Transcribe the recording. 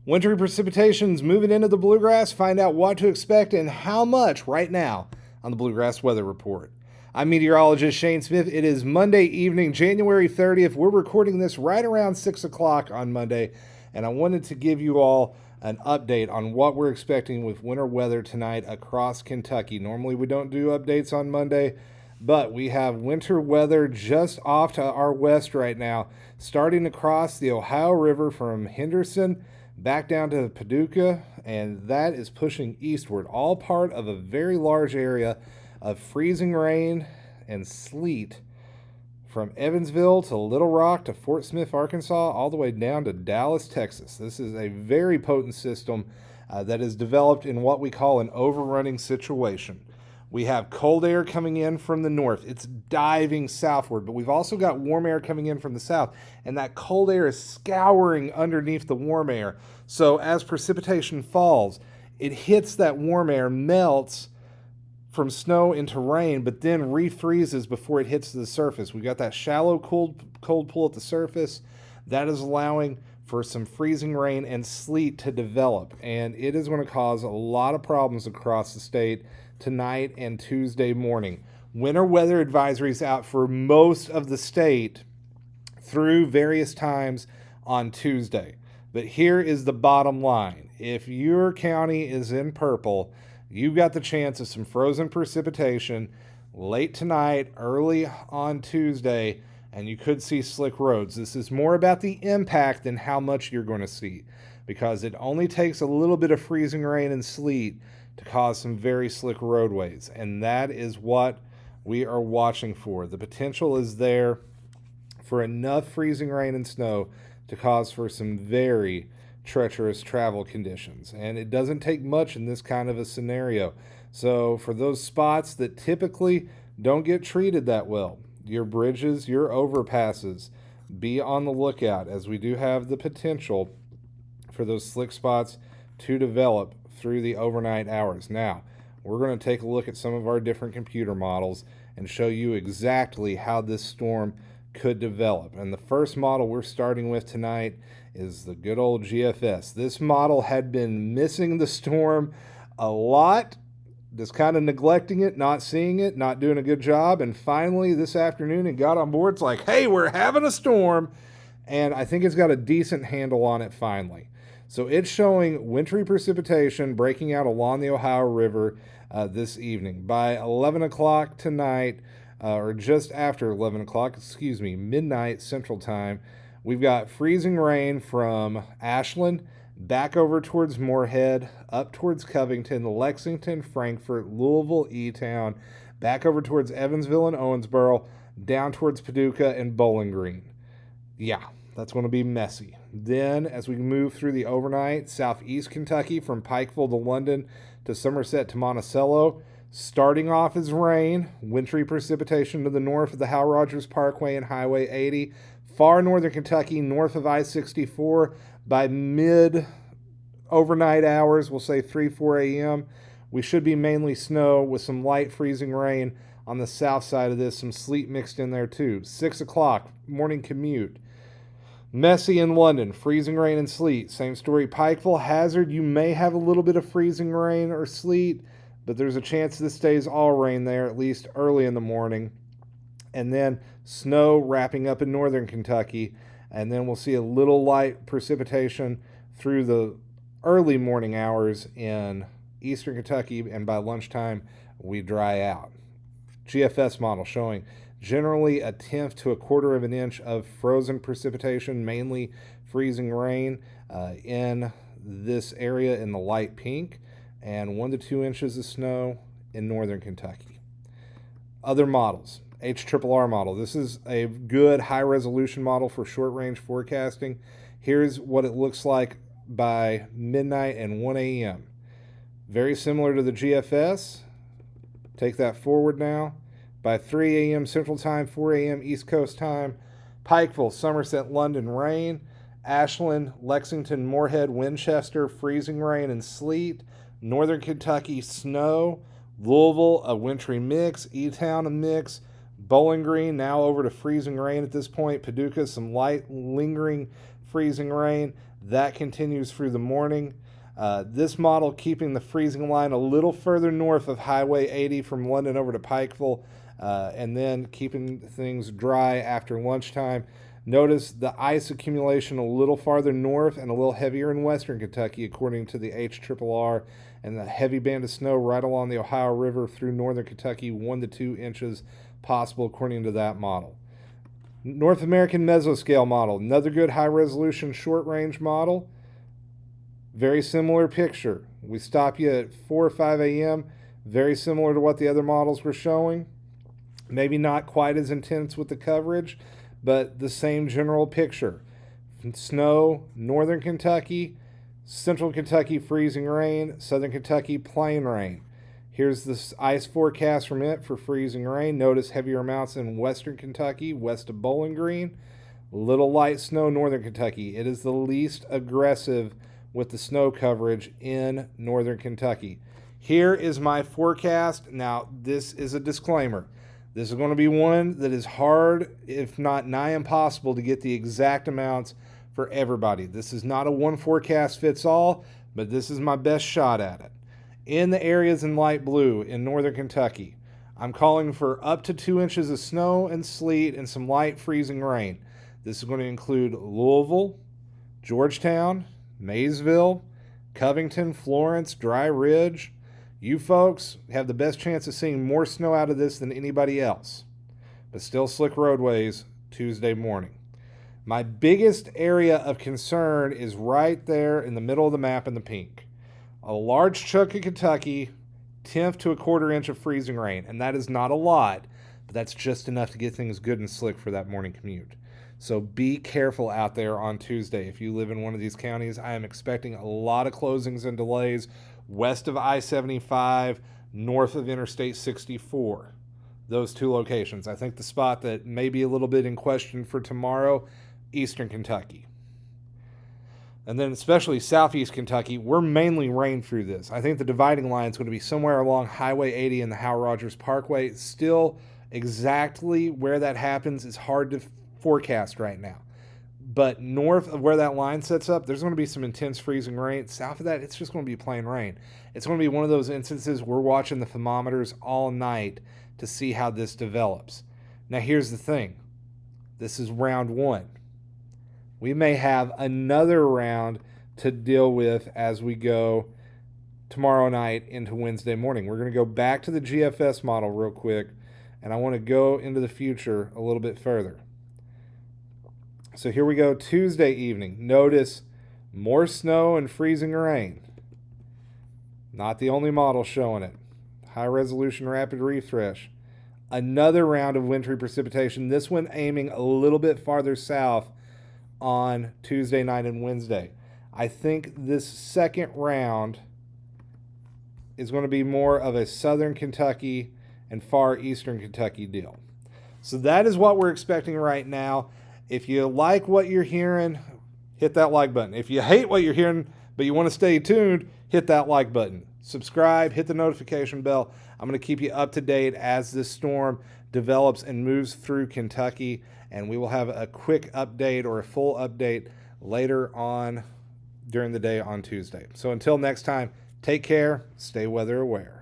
Wintry precipitation's moving into the bluegrass. Find out what to expect and how much right now on the Bluegrass Weather Report. I'm meteorologist Shane Smith. It is Monday evening, January 30th. We're recording this right around 6 o'clock on Monday, and I wanted to give you all an update on what we're expecting with winter weather tonight across Kentucky. Normally we don't do updates on Monday, but we have winter weather just off to our west right now, starting across the Ohio River from Henderson back down to Paducah, and that is pushing eastward, all part of a very large area of freezing rain and sleet from Evansville to Little Rock to Fort Smith, Arkansas, all the way down to Dallas, Texas. This is a very potent system that is developed in what we call an overrunning situation. We have cold air coming in from the north. It's diving southward, but we've also got warm air coming in from the south, and that cold air is scouring underneath the warm air. So as precipitation falls, it hits that warm air, melts from snow into rain, but then refreezes before it hits the surface. We've got that shallow cold pool at the surface. That is allowing for some freezing rain and sleet to develop, and it is going to cause a lot of problems across the state tonight and Tuesday morning. Winter weather advisories out for most of the state through various times on Tuesday. But here is the bottom line. If your county is in purple, you've got the chance of some frozen precipitation late tonight, early on Tuesday, and you could see slick roads. This is more about the impact than how much you're going to see, because it only takes a little bit of freezing rain and sleet to cause some very slick roadways, and that is what we are watching for. The potential is there for enough freezing rain and snow to cause for some very treacherous travel conditions, and it doesn't take much in this kind of a scenario. So for those spots that typically don't get treated that well, your bridges, your overpasses, be on the lookout, as we do have the potential for those slick spots to develop through the overnight hours. Now, we're going to take a look at some of our different computer models and show you exactly how this storm could develop. And the first model we're starting with tonight is the good old GFS. This model had been missing the storm a lot, just kind of neglecting it, not seeing it, not doing a good job, and finally this afternoon it got on board. It's like, hey, we're having a storm, and I think it's got a decent handle on it finally. So it's showing wintry precipitation breaking out along the Ohio River this evening. By 11 o'clock tonight, or just after 11 o'clock, midnight Central Time, we've got freezing rain from Ashland back over towards Moorhead, up towards Covington, Lexington, Frankfort, Louisville, E-Town, back over towards Evansville and Owensboro, down towards Paducah and Bowling Green. Yeah, that's going to be messy. Then, as we move through the overnight, southeast Kentucky from Pikeville to London to Somerset to Monticello, starting off as rain, wintry precipitation to the north of the Hal Rogers Parkway and Highway 80, far northern Kentucky, north of I-64, by mid-overnight hours, we'll say 4 a.m., we should be mainly snow with some light freezing rain on the south side of this, some sleet mixed in there too. 6 o'clock, morning commute. Messy in London, freezing rain and sleet. Same story, Pikeville. Hazard, you may have a little bit of freezing rain or sleet, but there's a chance this stays all rain there, at least early in the morning. And then snow wrapping up in northern Kentucky, and then we'll see a little light precipitation through the early morning hours in eastern Kentucky, and by lunchtime we dry out. GFS model showing generally a tenth to a quarter of an inch of frozen precipitation, mainly freezing rain in this area in the light pink, and 1 to 2 inches of snow in northern Kentucky. Other models. HRRR model. This is a good high-resolution model for short-range forecasting. Here's what it looks like by midnight and 1 a.m. Very similar to the GFS. Take that forward now. By 3 a.m. Central Time, 4 a.m. East Coast Time, Pikeville, Somerset, London, rain. Ashland, Lexington, Moorhead, Winchester, freezing rain and sleet. Northern Kentucky, snow. Louisville, a wintry mix. E-Town, a mix. Bowling Green, now over to freezing rain at this point. Paducah, some light lingering freezing rain. That continues through the morning. This model keeping the freezing line a little further north of Highway 80 from London over to Pikeville, and then keeping things dry after lunchtime. Notice the ice accumulation a little farther north and a little heavier in western Kentucky, according to the HRRR, and the heavy band of snow right along the Ohio River through northern Kentucky, 1 to 2 inches possible, according to that model. North American Mesoscale model, another good high-resolution short-range model. Very similar picture. We stop you at 4 or 5 a.m., very similar to what the other models were showing. Maybe not quite as intense with the coverage, but the same general picture. Snow, northern Kentucky, central Kentucky freezing rain, southern Kentucky plain rain. Here's the ice forecast from it for freezing rain. Notice heavier amounts in western Kentucky, west of Bowling Green. Little light snow, northern Kentucky. It is the least aggressive with the snow coverage in northern Kentucky. Here is my forecast. Now, this is a disclaimer. This is going to be one that is hard, if not nigh impossible, to get the exact amounts for everybody. This is not a one forecast fits all, but this is my best shot at it. In the areas in light blue in northern Kentucky, I'm calling for up to 2 inches of snow and sleet and some light freezing rain. This is going to include Louisville, Georgetown, Maysville, Covington, Florence, Dry Ridge. You folks have the best chance of seeing more snow out of this than anybody else, but still slick roadways Tuesday morning. My biggest area of concern is right there in the middle of the map in the pink. A large chunk of Kentucky, 1/10 to 1/4 inch of freezing rain, and that is not a lot, but that's just enough to get things good and slick for that morning commute. So be careful out there on Tuesday. If you live in one of these counties, I am expecting a lot of closings and delays west of I-75, north of Interstate 64. Those two locations. I think the spot that may be a little bit in question for tomorrow, eastern Kentucky. And then especially southeast Kentucky, we're mainly rain through this. I think the dividing line is going to be somewhere along Highway 80 and the Howell Rogers Parkway. Still, exactly where that happens is hard to forecast right now. But north of where that line sets up, there's going to be some intense freezing rain. South of that, it's just going to be plain rain. It's going to be one of those instances we're watching the thermometers all night to see how this develops. Now, here's the thing. This is round one. We may have another round to deal with as we go tomorrow night into Wednesday morning. We're going to go back to the GFS model real quick, and I want to go into the future a little bit further. So here we go, Tuesday evening. Notice more snow and freezing rain. Not the only model showing it. High resolution rapid refresh. Another round of wintry precipitation, this one aiming a little bit farther south on Tuesday night and Wednesday. I think this second round is going to be more of a southern Kentucky and far eastern Kentucky deal. So that is what we're expecting right now. If you like what you're hearing, hit that like button. If you hate what you're hearing, but you want to stay tuned, hit that like button. Subscribe, hit the notification bell. I'm going to keep you up to date as this storm develops and moves through Kentucky, and we will have a quick update or a full update later on during the day on Tuesday. So until next time, take care, stay weather aware.